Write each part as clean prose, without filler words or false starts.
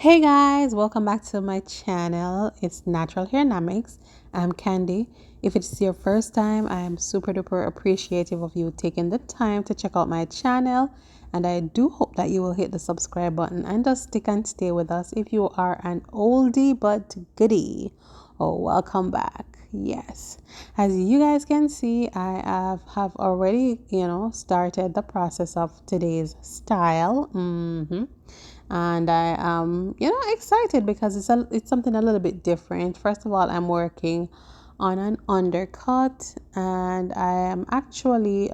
Hey guys, welcome back to my channel. It's Natural Hair Dynamics. I'm Candy. If it's your first time, I am super duper appreciative of you taking the time to check out my channel, and I do hope that you will hit the subscribe button and just stick and stay with us if you are an oldie but goodie. Oh, welcome back. Yes, as you guys can see, I have already started the process of today's style. And I am excited because it's something a little bit different. First of all, I'm working on an undercut, and I am actually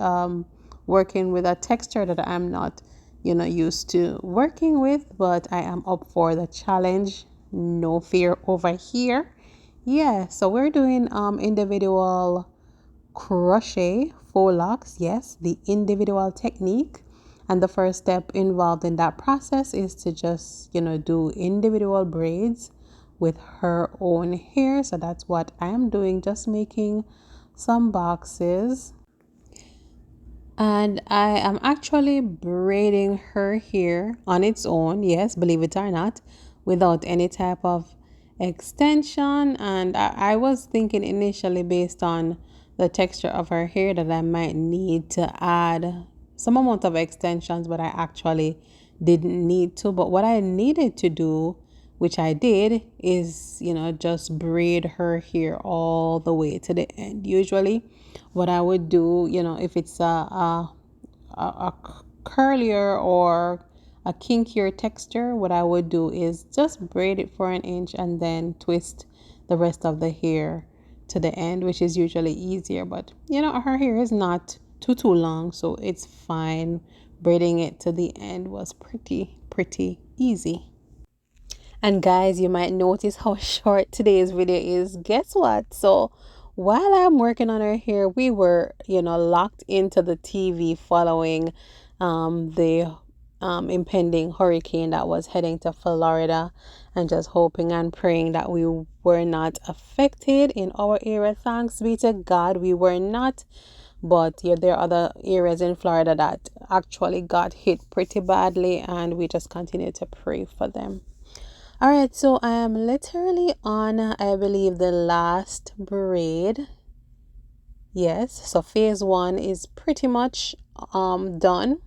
working with a texture that I'm not used to working with, but I am up for the challenge. No fear over here. Yeah, so we're doing individual crochet faux locs. Yes, the individual technique. And the first step involved in that process is to just do individual braids with her own hair. So that's what I am doing, just making some boxes. And I am actually braiding her hair on its own, yes, believe it or not, without any type of extension. And I was thinking initially, based on the texture of her hair, that I might need to add some amount of extensions, but I actually didn't need to. But what I needed to do, which I did, is just braid her hair all the way to the end. Usually what I would do, if it's a curlier or a kinkier texture, what I would do is just braid it for an inch and then twist the rest of the hair to the end, which is usually easier. But her hair is not too long, so it's fine. Braiding it to the end was pretty easy. And guys, you might notice how short today's video is. Guess what? So while I'm working on her hair, we were locked into the TV following the impending hurricane that was heading to Florida, and just hoping and praying that we were not affected in our area. Thanks be to God, we were not. But yeah, there are other areas in Florida that actually got hit pretty badly, and we just continue to pray for them. All right, so I am literally on, I believe, the last braid. Yes, so phase one is pretty much done.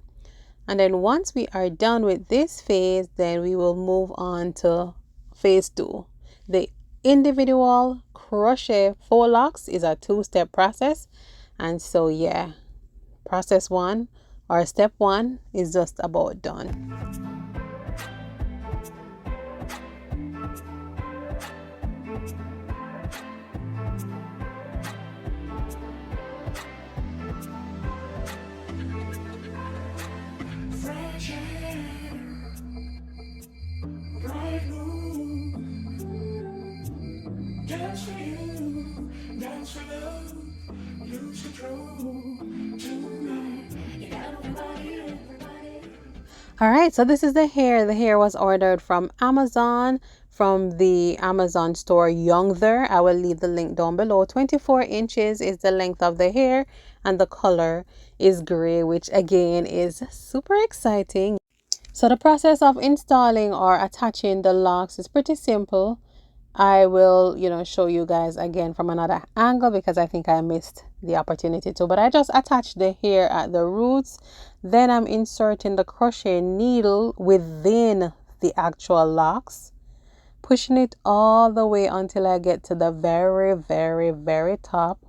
And then once we are done with this phase, then we will move on to phase two. The individual crochet faux locs is a two-step process. And so yeah, process one, or step one, is just about done. All right, so this is the hair. The hair was ordered from Amazon, from the Amazon store Youngther. I will leave the link down below. 24 inches is the length of the hair, and the color is gray, which again is super exciting. So the process of installing or attaching the locks is pretty simple. I will, show you guys again from another angle because I think I missed the opportunity to. But I just attached the hair at the roots. Then I'm inserting the crochet needle within the actual locks, pushing it all the way until I get to the very top.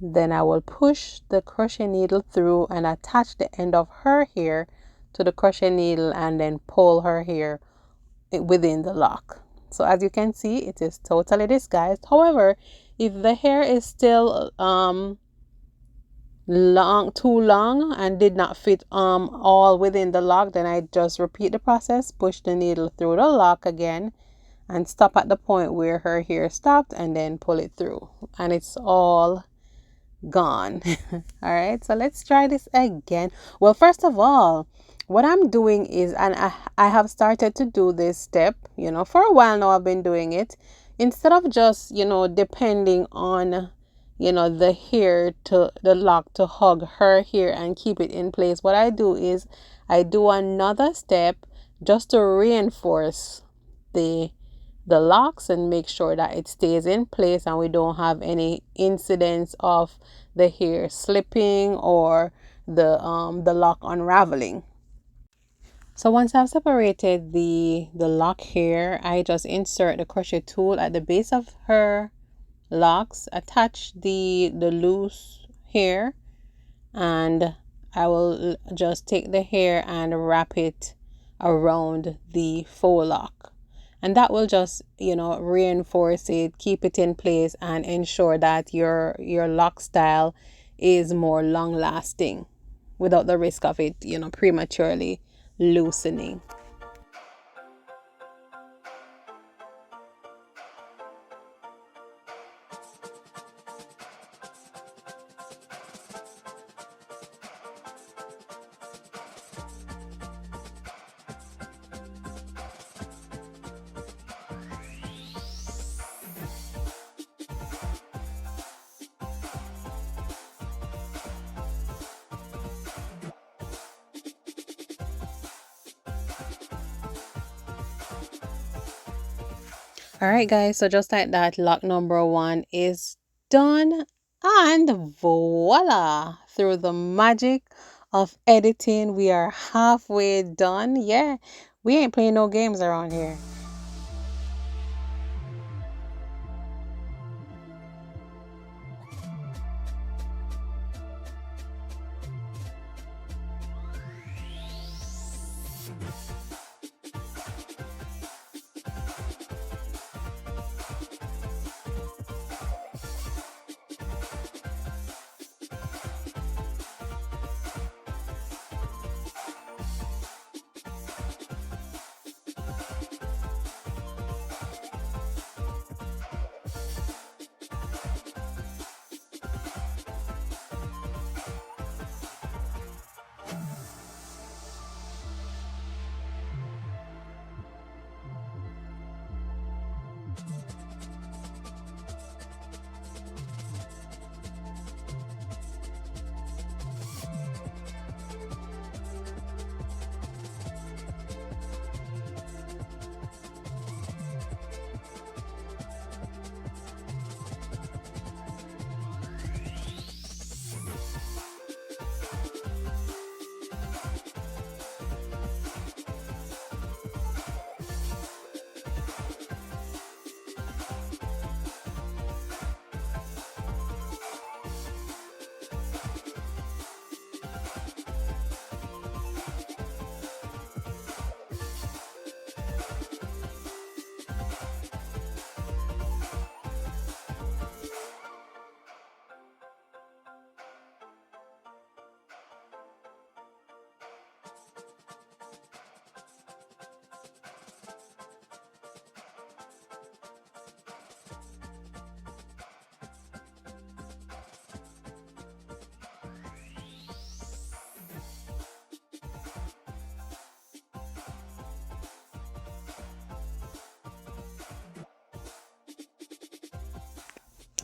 Then I will push the crochet needle through and attach the end of her hair to the crochet needle, and then pull her hair within the lock. So as you can see, it is totally disguised. However, if the hair is still too long and did not fit all within the lock, then I just repeat the process, push the needle through the lock again, and stop at the point where her hair stopped, and then pull it through, and it's all gone. All right, so let's try this again. Well, first of all, what I'm doing is, and I have started to do this step, for a while now. I've been doing it. Instead of just, depending on, the hair to the lock to hug her hair and keep it in place, what I do is I do another step, just to reinforce the locks and make sure that it stays in place and we don't have any incidents of the hair slipping or the lock unraveling. So once I've separated the lock hair, I just insert the crochet tool at the base of her locks, attach the loose hair, and I will just take the hair and wrap it around the faux lock, and that will just, you know, reinforce it, keep it in place, and ensure that your lock style is more long lasting without the risk of it, you know, prematurely loosening. All right, guys, so just like that, lock number 1 is done, and voila, through the magic of editing, we are halfway done. Yeah, we ain't playing no games around here.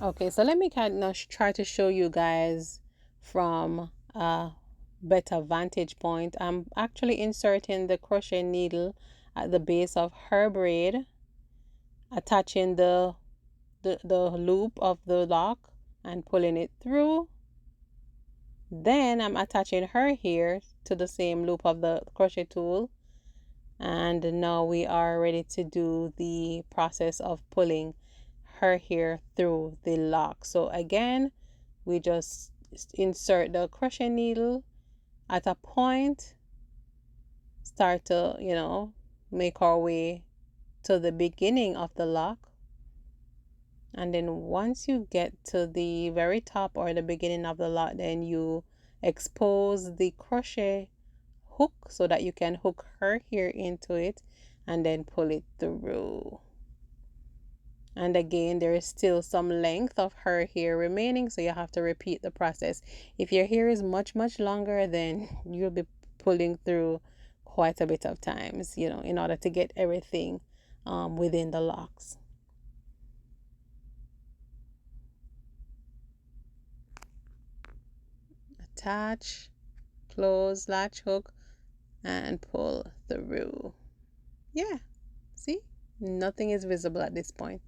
Okay, so let me kind of try to show you guys from a better vantage point. I'm actually inserting the crochet needle at the base of her braid, attaching the loop of the lock and pulling it through. Then I'm attaching her here to the same loop of the crochet tool, and now we are ready to do the process of pulling her hair through the lock. So again, we just insert the crochet needle at a point, start to, you know, make our way to the beginning of the lock, and then once you get to the very top or the beginning of the lock, then you expose the crochet hook so that you can hook her hair into it and then pull it through. And again, there is still some length of her hair remaining, so you have to repeat the process. If your hair is much longer, then you'll be pulling through quite a bit of times, you know, in order to get everything within the locks. Attach, close, latch hook, and pull through. Yeah, see, nothing is visible at this point.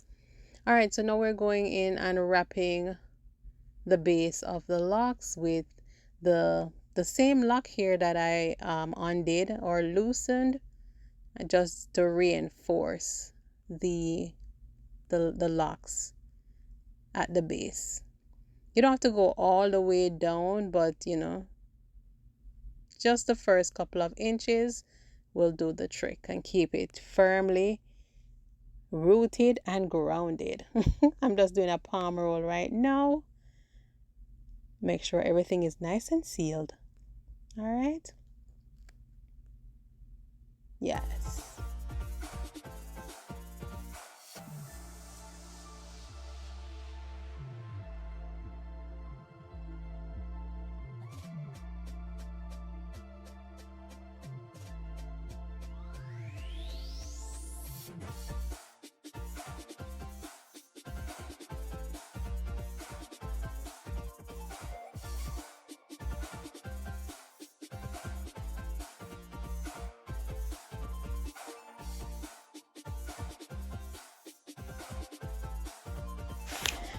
All right, so now we're going in and wrapping the base of the locks with the same lock here that I undid or loosened, just to reinforce the locks at the base. You don't have to go all the way down, but you know, just the first couple of inches will do the trick and keep it firmly rooted and grounded. I'm just doing a palm roll right now. Make sure everything is nice and sealed. All right. Yes.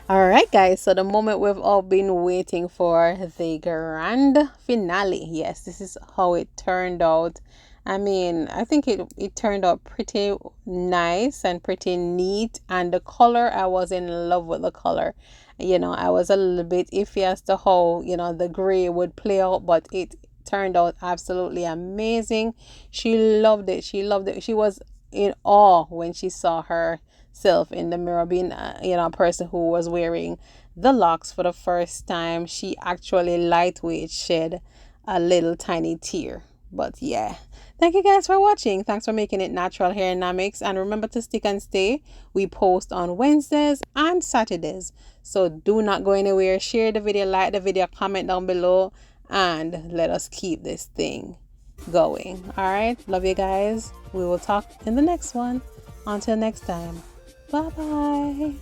All right, guys. So the moment we've all been waiting for, the grand finale. Yes, this is how it turned out. I mean, I think it turned out pretty nice and pretty neat. And the color, I was in love with the color. You know, I was a little bit iffy as to how, you know, the gray would play out, but it turned out absolutely amazing. She loved it. She loved it. She was in awe when she saw herself in the mirror, being you know, a person who was wearing the locks for the first time. She actually lightweight shed a little tiny tear. But yeah, thank you guys for watching. Thanks for making it natural hair dynamics, and remember to stick and stay. We post on Wednesdays and Saturdays, so do not go anywhere. Share the video, like the video, comment down below, and let us keep this thing going. All right, love you guys. We will talk in the next one. Until next time, bye bye.